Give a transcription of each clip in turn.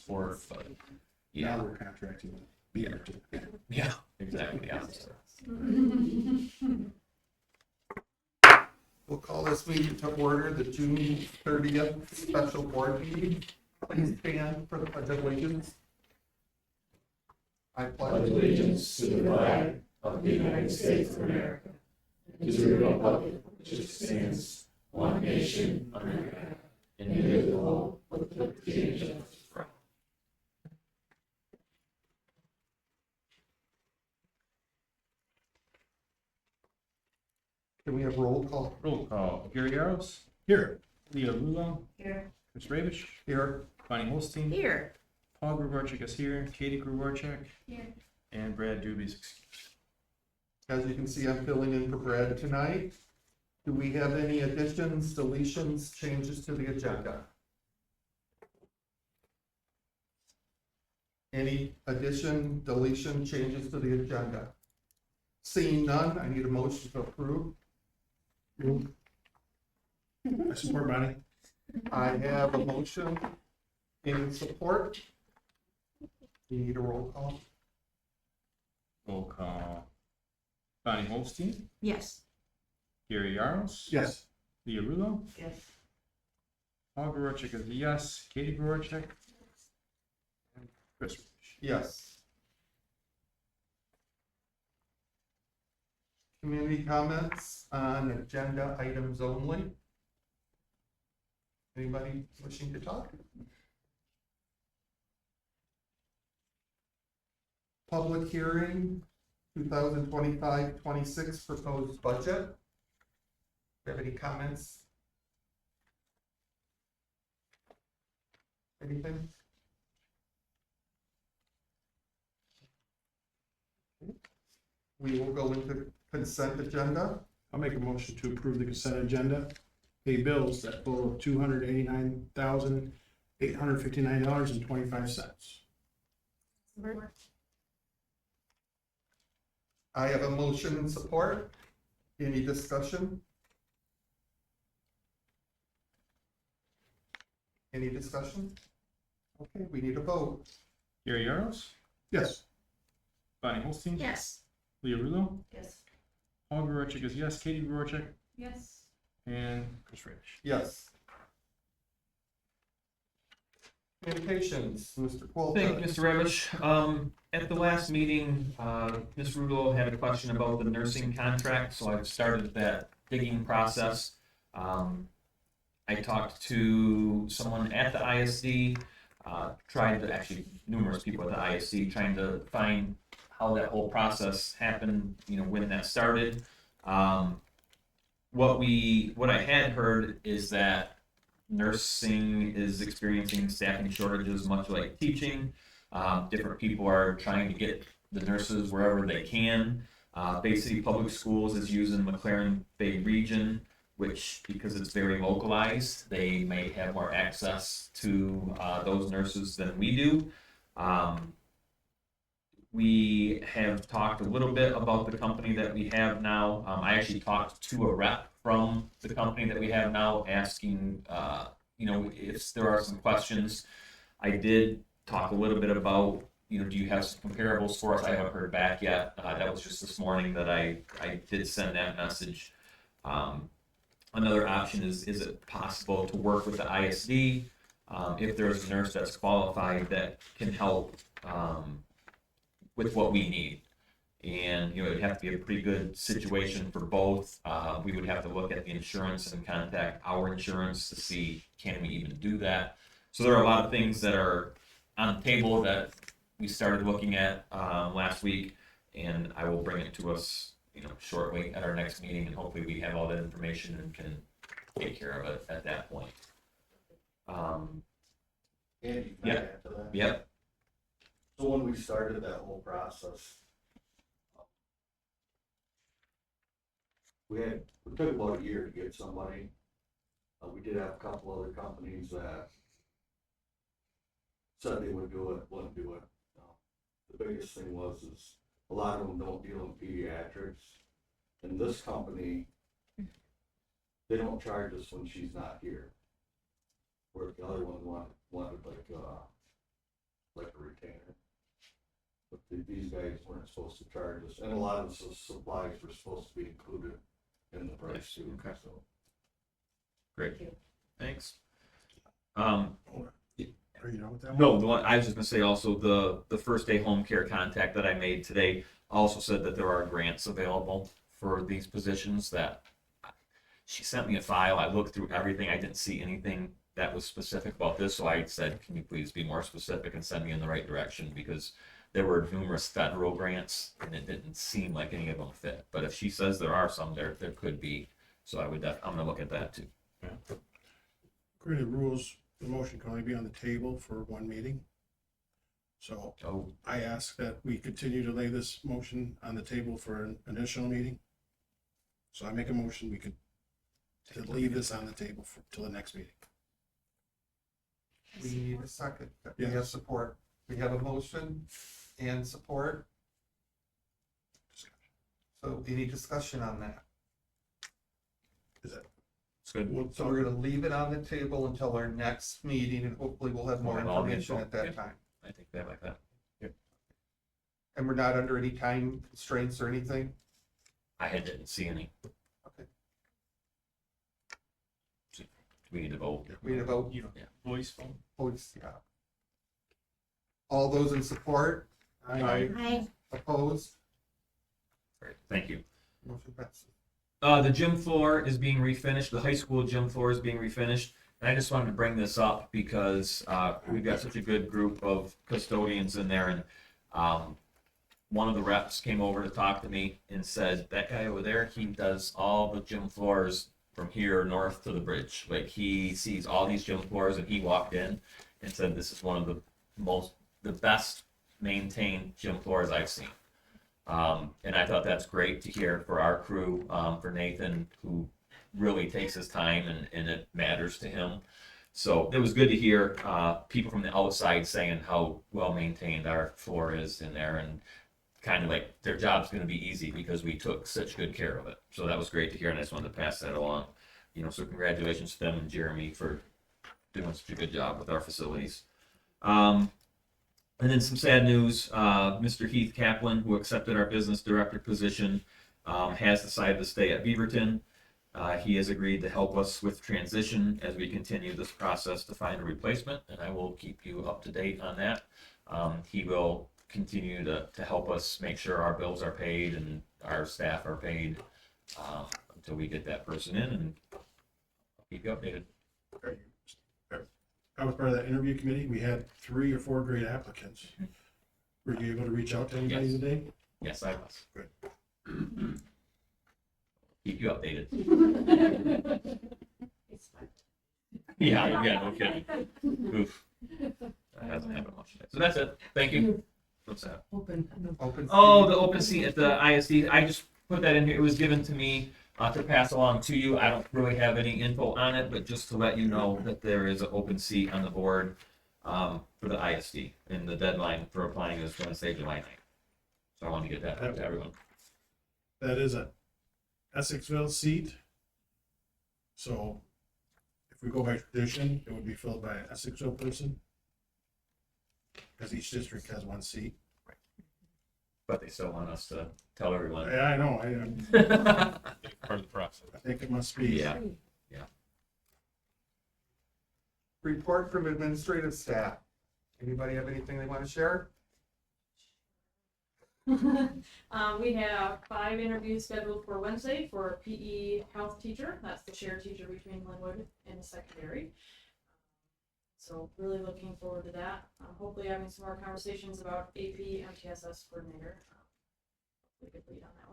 forth, but Now yeah, we're contracting with BRT. yeah, exactly the opposite. We'll call this meeting to order, the June 30th special board meeting. Please stand for the Pledge of Allegiance. I pledge allegiance to the flag of the United States of America, and to the republic which stands one nation under God, indivisible, with liberty and justice for all. Can we have roll call? Roll call. Gary Yaros. Here. Leah Lulo. Here. Chris Ravish. Here. Bonnie Holstein. Here. Paul Grubarczyk is here. Katie Grubarczyk. Here. And Brad Doobie is excused. As you can see, I'm filling in for Brad tonight. Do we have any additions, deletions, changes to the agenda? Any addition, deletion, changes to the agenda? Seeing none, I need a motion to approve. I support Bonnie. I have a motion. Any support? You need a roll call? Roll call. Bonnie Holstein. Yes. Gary Yaros. Yes. Leah Lulo. Yes. Paul Grubarczyk is a yes. Katie Grubarczyk. And Chris Ravish. Yes. Community comments on agenda items only. Anybody wishing to talk? Public hearing, 2025-26 proposed budget. Do you have any comments? Anything? We will go into consent agenda. I'll make a motion to approve the consent agenda. Pay bills that total $289,859.25. I have a motion and support. Any discussion? Any discussion? Okay, we need a vote. Gary Yaros. Yes. Bonnie Holstein. Yes. Leah Lulo. Yes. Paul Grubarczyk is yes. Katie Grubarczyk. Yes. And Chris Ravish. Yes. Communications, Mr. Quilta. Thank you, Mr. Ravish. At the last meeting, Ms. Rudel had a question about the nursing contract, so I've started that digging process. I talked to someone at the ISD, actually numerous people at the ISD, trying to find how that whole process happened, when that started. What I had heard is that nursing is experiencing staffing shortages, much like teaching. Different people are trying to get the nurses wherever they can. Bay City Public Schools is using McLaren Bay Region, which, because it's very localized, they may have more access to those nurses than we do. We have talked a little bit about the company that we have now. I actually talked to a rep from the company that we have now, asking, if there are some questions. I did talk a little bit about, do you have some comparables for us? I haven't heard back yet. That was just this morning that I did send that message. Another option is it possible to work with the ISD if there's a nurse that's qualified that can help with what we need. And, it'd have to be a pretty good situation for both. We would have to look at the insurance and contact our insurance to see, can we even do that? So there are a lot of things that are on the table that we started looking at last week, and I will bring it to us, shortly at our next meeting, and hopefully we have all that information and can take care of it at that point. Andy, can I Yeah. add to that? Yep. So when we started that whole process, it took about a year to get somebody. We did have a couple other companies that said they would do it, wouldn't do it. The biggest thing is a lot of them don't deal in pediatrics. And this company, they don't charge us when she's not here. Where the other one wanted like, these guys weren't supposed to charge us, and a lot of the supplies were supposed to be included in the price too, Okay. so. Great, thanks. Are you done with that one? No, the one, I was just gonna say also, the first day home care contact that I made today also said that there are grants available for these positions that she sent me a file. I looked through everything. I didn't see anything that was specific about this, so I said, can you please be more specific and send me in the right direction? Because there were numerous federal grants and it didn't seem like any of them fit. But if she says there are some, there could be. So I'm gonna look at that too. According to rules, the motion can only be on the table for one meeting. So Oh, I ask that we continue to lay this motion on the table for an additional meeting. So I make a motion, we could to leave this on the table for, till the next meeting. We need a second. We Yes. have support. We have a motion and support. So any discussion on that? Is that, it's good. So we're gonna leave it on the table until our next meeting, and hopefully we'll have more We'll have all the information info. at that Yeah. time. I think that like that. And we're not under any time constraints or anything? I didn't see any. Okay. We need to vote. We need a vote? Voice phone. Votes, yeah. All those in support? Aye. Opposed? Great, thank you. Motion passes. The gym floor is being refinished. The high school gym floor is being refinished. And I just wanted to bring this up because we've got such a good group of custodians in there. And one of the reps came over to talk to me and said, that guy over there, he does all the gym floors from here north to the bridge. Like he sees all these gym floors and he walked in and said, this is one of the best maintained gym floors I've seen. And I thought that's great to hear for our crew, for Nathan, who really takes his time and it matters to him. So it was good to hear people from the outside saying how well maintained our floor is in there, and kind of like their job's going to be easy because we took such good care of it. So that was great to hear, and I just wanted to pass that along. So congratulations to them and Jeremy for doing such a good job with our facilities. And then some sad news, Mr. Heath Kaplan, who accepted our business director position, has decided to stay at Beaverton. He has agreed to help us with transition as we continue this process to find a replacement, and I will keep you up to date on that. He will continue to help us make sure our bills are paid and our staff are paid until we get that person in, and I'll keep you updated. I was part of that interview committee. We had 3 or 4 great applicants. Were you able to reach out to anybody Yes. today? Yes, I was. Good. Keep you updated. Yeah, no kidding. Oof. That hasn't happened much yet. So that's it. Thank you. What's that? Open. Oh, the open seat at the ISD. I just put that in here. It was given to me to pass along to you. I don't really have any info on it, but just to let you know that there is an open seat on the board for the ISD, and the deadline for applying is Wednesday, July 9th. So I wanted to get that out to everyone. That is a Essexville seat. So if we go by tradition, it would be filled by an Essexville person. Because each district has 1 seat. But they still want us to tell everyone. Yeah, I know. Part of the process. I think it must be. Yeah. Report from administrative staff. Anybody have anything they want to share? We have 5 interviews scheduled for Wednesday for a PE health teacher. That's the shared teacher between Glenwood and the secondary. So really looking forward to that. Hopefully having some more conversations about AP MTSS coordinator. We could lead on that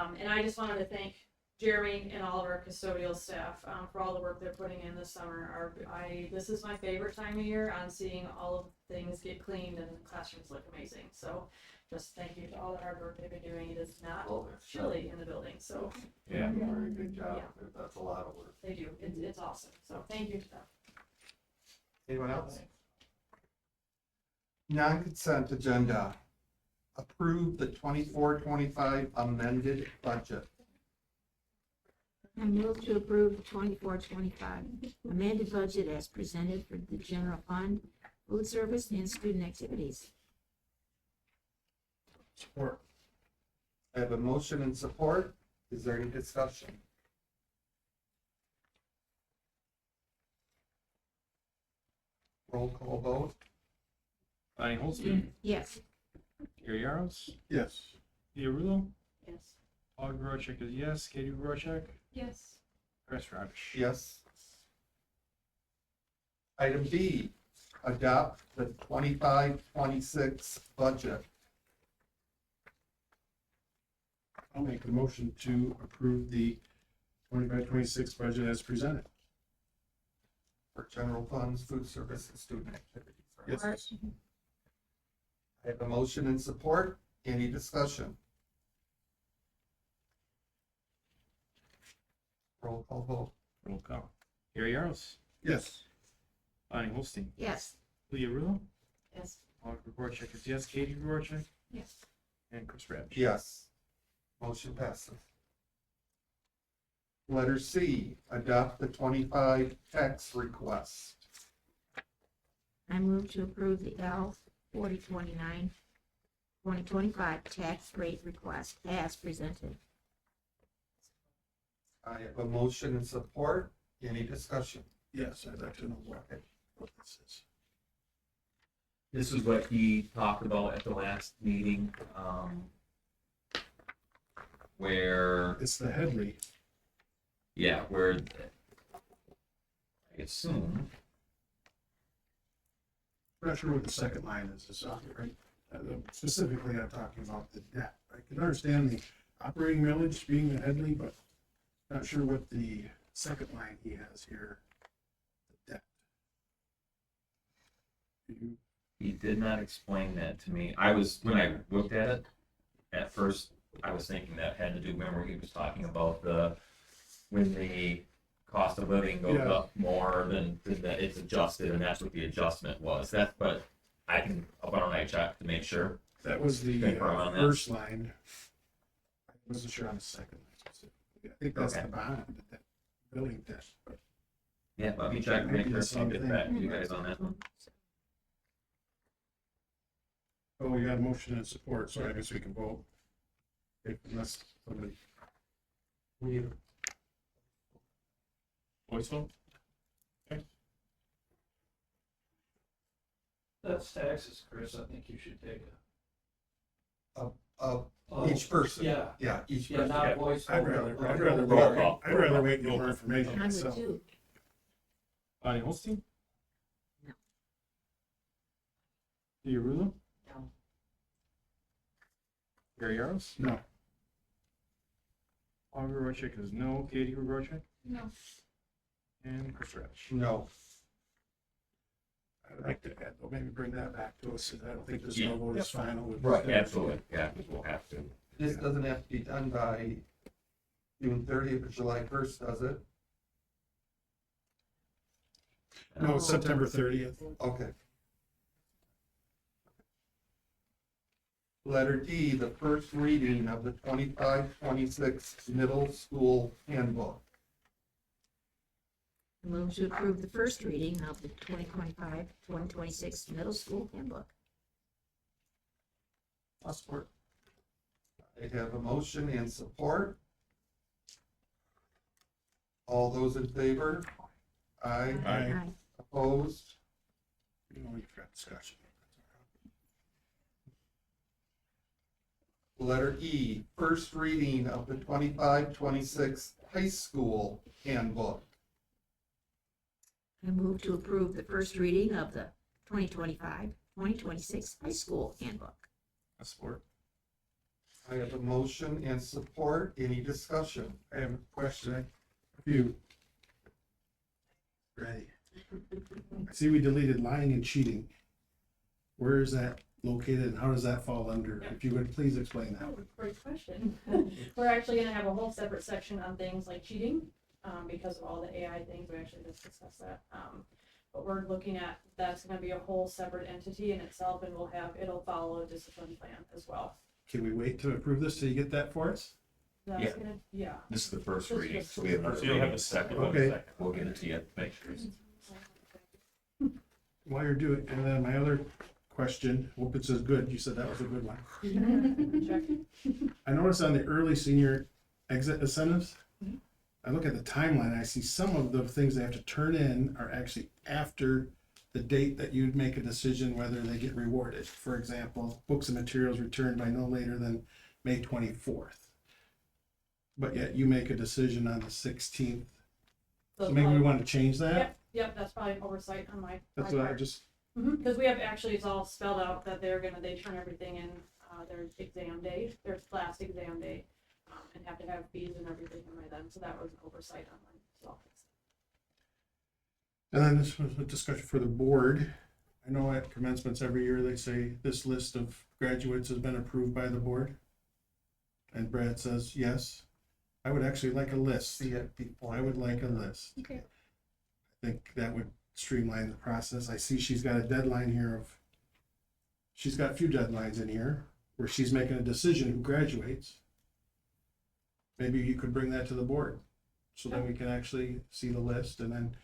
one. And I just wanted to thank Jeremy and all of our custodial staff for all the work they're putting in this summer. This is my favorite time of year on seeing all of the things get cleaned and the classrooms look amazing. So just thank you to all the hard work they've been doing. It is not chilly in the building, so Yeah, very good job. Yeah. That's a lot of work. they do. It's awesome. So thank you to them. Anyone else? Non-consent agenda. Approve the 24-25 amended budget. I move to approve the 24-25 amended budget as presented for the general fund, food service, and student activities. Support. I have a motion and support. Is there any discussion? Roll call vote. Bonnie Holston, Yes. Gary Yaros, Yes. Leah Rulo, Yes. Paul Grocek is yes, Katie Grocek, Yes. Chris Rabish. Yes. Item B, adopt the 25-26 budget. I'll make the motion to approve the 25-26 budget as presented. For general funds, food service, and student activities. Yes. I have a motion and support. Any discussion? Roll call vote. Roll call. Gary Yaros, Yes. Bonnie Holston, Yes. Leah Rulo, Yes. Paul Grocek is yes, Katie Grocek, Yes. and Chris Rabish. Yes. Motion passes. Letter C, adopt the 25 tax request. I move to approve the L 4029 2025 tax rate request as presented. I have a motion and support. Any discussion? Yes, I'd like to know what this is. This is what he talked about at the last meeting, where, It's the Headley. yeah, where I assume, I'm not sure what the second line is on here, right? Specifically, I'm talking about the debt. I can understand the operating millage being the Headley, but not sure what the second line he has here, the debt. You- he did not explain that to me. When I looked at it, at first, I was thinking that had to do, remember he was talking about when the cost of living goes Yeah. up more than that it's adjusted, and that's what the adjustment was. But why don't I check to make sure? That was the Confirm on that. first line. I wasn't sure on the second line specifically. I think that's Okay. the bond, the debt, building debt, but Yeah, let me check, Might make be the sure, I'll same get thing. back to you guys on that one. oh, we got a motion and support, so I guess we can vote. Unless somebody, Voice vote? That's taxes, Chris. I think you should take Each person. Yeah, Yeah, each yeah, person. not voice. I'd vote. rather Roll wait, call. I'd rather wait and get more information I would myself. too. Bonnie Holston? No. Leah Rulo, No. Gary Yaros, No, Paul Grocek is no, Katie Grocek, No. and Chris Rabish. No. I'd like to add, or maybe bring that back to us, I don't think this Yeah. no vote is final. with Right, this. absolutely, yeah, we'll have to. This doesn't have to be done by June 30th or July 1st, does it? No, it's September 30th. Okay. Letter D, the first reading of the 25-26 middle school handbook. I move to approve the first reading of the 2025-2026 middle school handbook. I'll support. I have a motion and support. All those in favor? Aye. Aye. Opposed? You know, we've got discussion. Letter E, first reading of the 25-26 high school handbook. I move to approve the first reading of the 2025-2026 high school handbook. I'll support. I have a motion and support. Any discussion? I have a question. If you ready? I see we deleted lying and cheating. Where is that located and how does that fall under? If you would please explain that. Great question. We're actually gonna have a whole separate section on things like cheating, because of all the AI things, we actually just discussed that. But we're looking at, that's gonna be a whole separate entity in itself, and it'll follow a discipline plan as well. Can we wait to approve this till you get that for us? That's Yeah. gonna, yeah. This is the first This is reading, the so we have another So you'll have reading. a second. Okay. We'll get it to you, make sure. While you're doing, and then my other question. Hope it's as good. You said that was a good one. Check. I noticed on the early senior exit incentives, Mhm. I look at the timeline, I see some of the things they have to turn in are actually after the date that you'd make a decision whether they get rewarded. For example, books and materials returned by no later than May 24th. But yet you make a decision on the 16th. So maybe we want to change that? Yep, that's probably an oversight on my That's my what I part. just, Because we have, actually, it's all spelled out that they turn everything in, their exam day, their last exam day, and have to have fees and everything in by then, so that was an oversight on mine as well. and then this was a discussion for the board. I know at commencements every year, they say this list of graduates has been approved by the board. And Brad says, yes. I would actually like a list. See it before. I would like a list. Okay. I think that would streamline the process. I see she's got a deadline here of, she's got a few deadlines in here where she's making a decision who graduates. Maybe you could bring that to the board, so then we can actually see the list, and then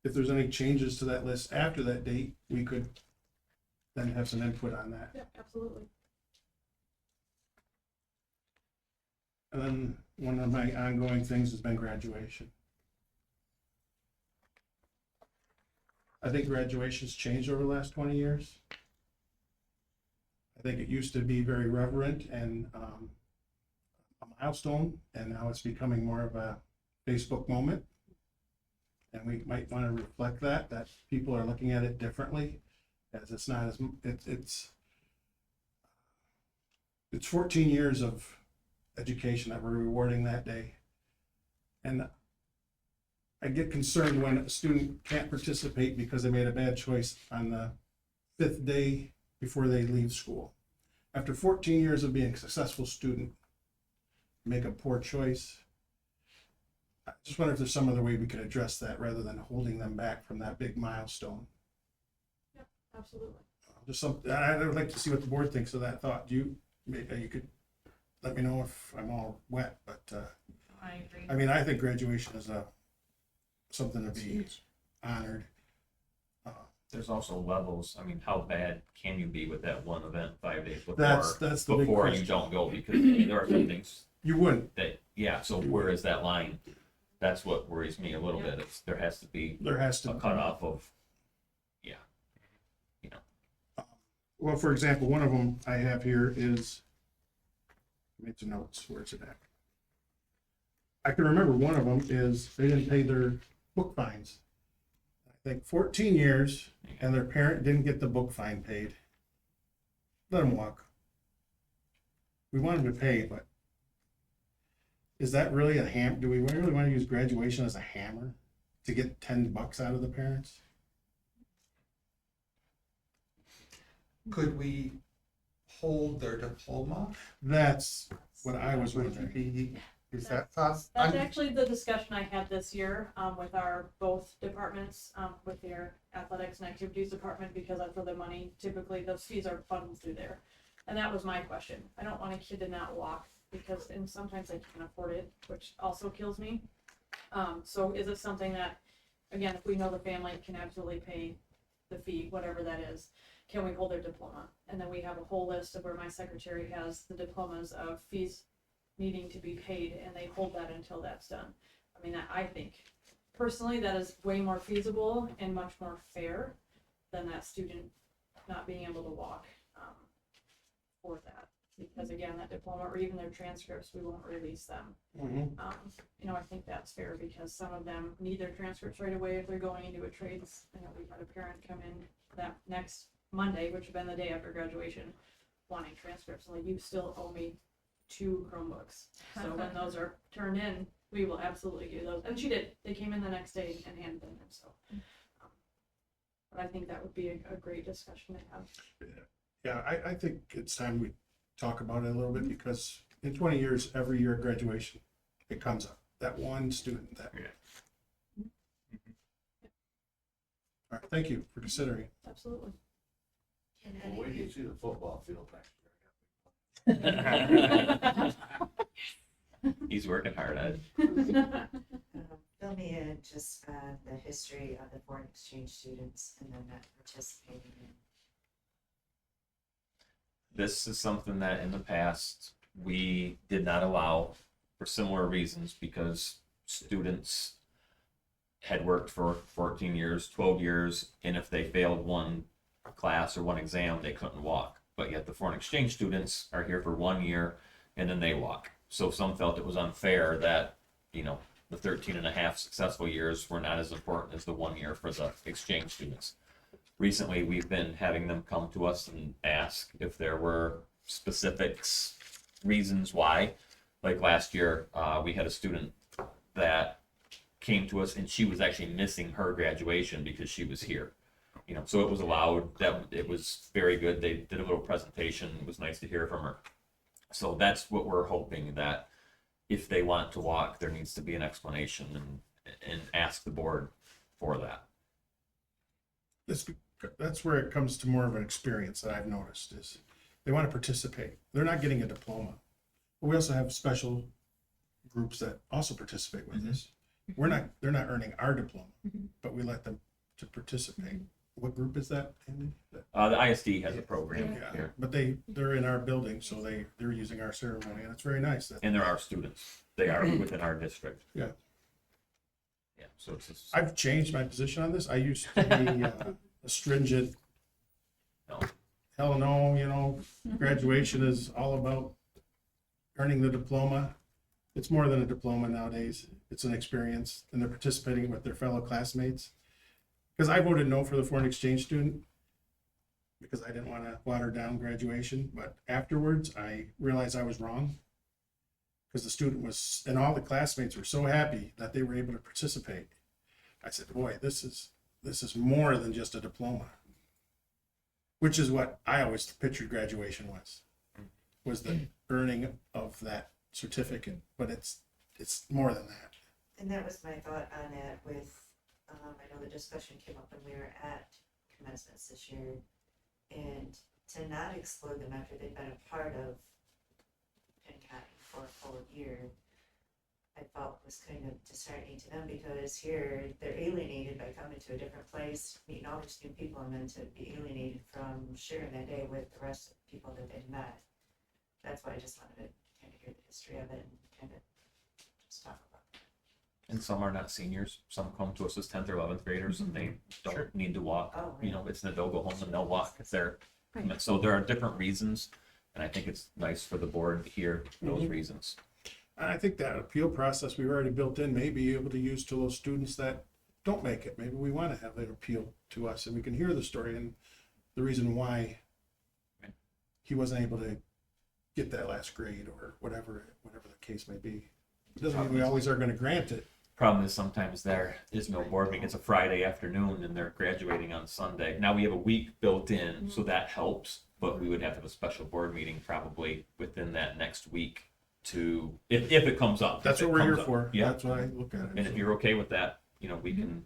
if there's any changes to that list after that date, we could then have some input on that. Yeah, absolutely. And then one of my ongoing things has been graduation. I think graduation's changed over the last 20 years. I think it used to be very reverent and a milestone, and now it's becoming more of a Facebook moment. And we might want to reflect that people are looking at it differently, as it's not as, it's 14 years of education that we're rewarding that day. And I get concerned when a student can't participate because they made a bad choice on the 5th day before they leave school. After 14 years of being a successful student, make a poor choice. I just wonder if there's some other way we could address that rather than holding them back from that big milestone. Absolutely. Just something, I would like to see what the board thinks of that thought. Do you, maybe you could let me know if I'm all wet, but I agree. I mean, I think graduation is something to be honored. There's also levels. I mean, how bad can you be with that one event 5 days before? That's the big before you question. don't go, because I mean, there are some things You wouldn't. that, yeah, so where is that line? That's what worries me a little bit. There has to be There has to a cutoff of, Well, for example, one of them I have here is, make the notes, where's it at? I can remember one of them is they didn't pay their book fines. I think 14 years, and their parent didn't get the book fine paid. Let them walk. We want them to pay, but is that really a do we really want to use graduation as a hammer to get $10 out of the parents? Could we hold their diploma? That's what I was Would wondering. be, is that possible? That's actually the discussion I had this year, with our both departments, with their athletics and activities department, because that's where the money, typically those fees are funneled through there. And that was my question. I don't want a kid to not walk, because, and sometimes they can't afford it, which also kills me. So is it something that, again, if we know the family can absolutely pay the fee, whatever that is, can we hold their diploma? And then we have a whole list of where my secretary has the diplomas of fees needing to be paid, and they hold that until that's done. I mean, I think personally that is way more feasible and much more fair than that student not being able to walk for that. Because again, that diploma or even their transcripts, we won't release them. I think that's fair because some of them need their transcripts right away if they're going into a trades. I know we had a parent come in that next Monday, which had been the day after graduation, wanting transcripts. Like, you still owe me 2 Chromebooks. So when those are turned in, we will absolutely do those. And she did. They came in the next day and handed them in. So, but I think that would be a great discussion to have. Yeah, I think it's time we talk about it a little bit, because in 20 years, every year at graduation, it comes up. That one student that. All right, thank you for considering. Absolutely. Well, wait till you see the football field next year. he's working hard at it. Fill me in just the history of the foreign exchange students and then not participating in this is something that in the past we did not allow for similar reasons because students had worked for 14 years, 12 years, and if they failed one class or one exam, they couldn't walk. But yet the foreign exchange students are here for 1 year and then they walk. So some felt it was unfair that, you know, the 13 and a half successful years were not as important as the 1 year for the exchange students. Recently, we've been having them come to us and ask if there were specifics, reasons why. Like last year, we had a student that came to us and she was actually missing her graduation because she was here. You know, so it was allowed, that it was very good. They did a little presentation. It was nice to hear from her. So that's what we're hoping, that if they want to walk, there needs to be an explanation and ask the board for that. That's where it comes to more of an experience that I've noticed is they want to participate. They're not getting a diploma. But we also have special groups that also participate with us. They're not earning our diploma, but we let them to participate. What group is that, Andy? The ISD has a program Yeah, here, but they're in our building, so they're using our ceremony, and it's very nice. and there are students. They are within our district. Yeah. Yeah, so it's just, I've changed my position on this. I used to be a stringent, no. hell no, you know, graduation is all about earning the diploma. It's more than a diploma nowadays. It's an experience, and they're participating with their fellow classmates. Because I voted no for the foreign exchange student because I didn't want to water down graduation. But afterwards, I realized I was wrong because the student was, and all the classmates were so happy that they were able to participate. I said, boy, this is more than just a diploma, which is what I always pictured graduation was the earning of that certificate. But it's more than that. And that was my thought on it with, I know the discussion came up when we were at commencements this year, and to not exclude them after they've been a part of Pinconning for a full year, I felt was kind of disheartening to them because here they're alienated by coming to a different place, meeting all these new people, and then to be alienated from sharing that day with the rest of the people that they've met. That's why I just wanted to kind of hear the history of it and kind of just talk about it. And some are not seniors. Some come to us as 10th or 11th graders and they don't need to walk. Oh, You know, it's they'll go home and they'll walk if they're. Right. So there are different reasons, and I think it's nice for the board to hear those reasons. And I think that appeal process we've already built in may be able to use to those students that don't make it. Maybe we want to have that appeal to us and we can hear the story and the reason why he wasn't able to get that last grade or whatever the case may be. It doesn't mean we always are going to grant it. Problem is sometimes there is no board meeting. It's a Friday afternoon and they're graduating on Sunday. Now we have a week built in, so that helps, but we would have to have a special board meeting probably within that next week to, if it comes up. That's If what it we're here comes up. for. Yeah, That's why I look at it. and if you're okay with that, you know, we can,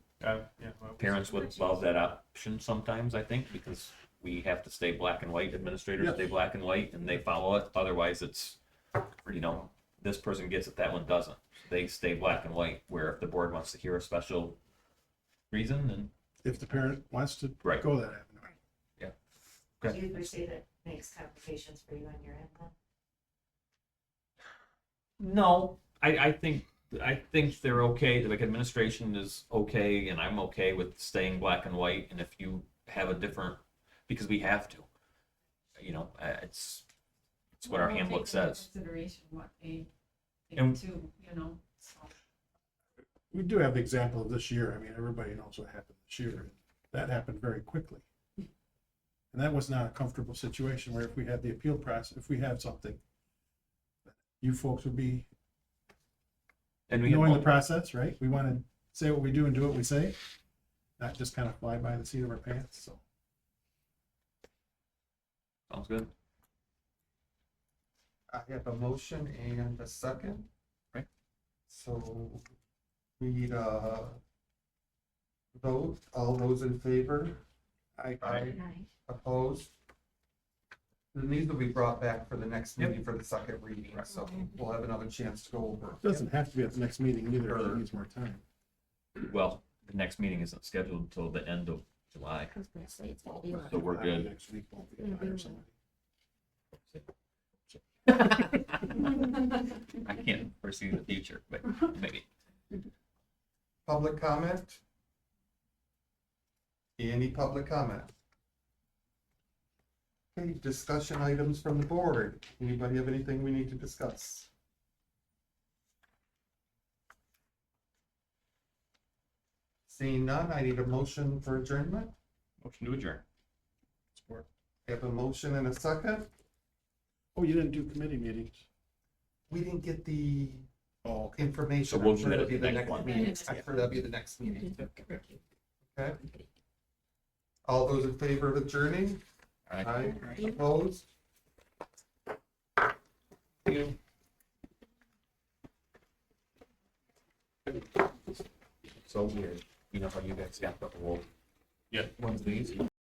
parents would love that option sometimes, I think, because we have to stay black and white, administrators Yep. stay black and white, and they follow it. Otherwise, it's, you know, this person gets it, that one doesn't. They stay black and white, where if the board wants to hear a special reason, then If the parent wants to Right. go that avenue. Do you foresee that makes complications for you on your end then? no, I think they're okay. Like administration is okay, and I'm okay with staying black and white. And if you have a different, because we have to, you know, it's what our We'll handbook take into says. Consideration what they And- think too, you know, so. We do have the example of this year. I mean, everybody knows what happened this year. That happened very quickly. And that was not a comfortable situation where if we had the appeal process, if we had something, you folks would be And we knowing the have, process, right? We want to say what we do and do what we say, not just kind of fly by the seat of our pants, so. sounds good. I have a motion and a second. Right. So we need a vote. All those in favor? Aye. Aye. Opposed? Then these will be brought back for the next Yep. meeting for the second reading, so we'll have another chance to go over. It doesn't have to be at the next meeting either, if it needs more time. Well, the next meeting isn't scheduled until the end of July. I was gonna say it's gonna be like. So we're good. Next week, won't be, hire somebody. I can't foresee the future, but maybe. Public comment? Any public comment? Okay, discussion items from the board. Anybody have anything we need to discuss? Seeing none, I need a motion for adjournment. Motion to adjourn. Support. Have a motion and a second. Oh, you didn't do committee meetings? We didn't get the Oh, okay. information. So we'll I'm do sure that that'll at be the the next next one. meeting. I'm sure that'll be the next meeting. Okay. All those in favor of adjourning? All right. Aye. Opposed? So weird. You know how you guys got the whole. Yeah. Ones of these.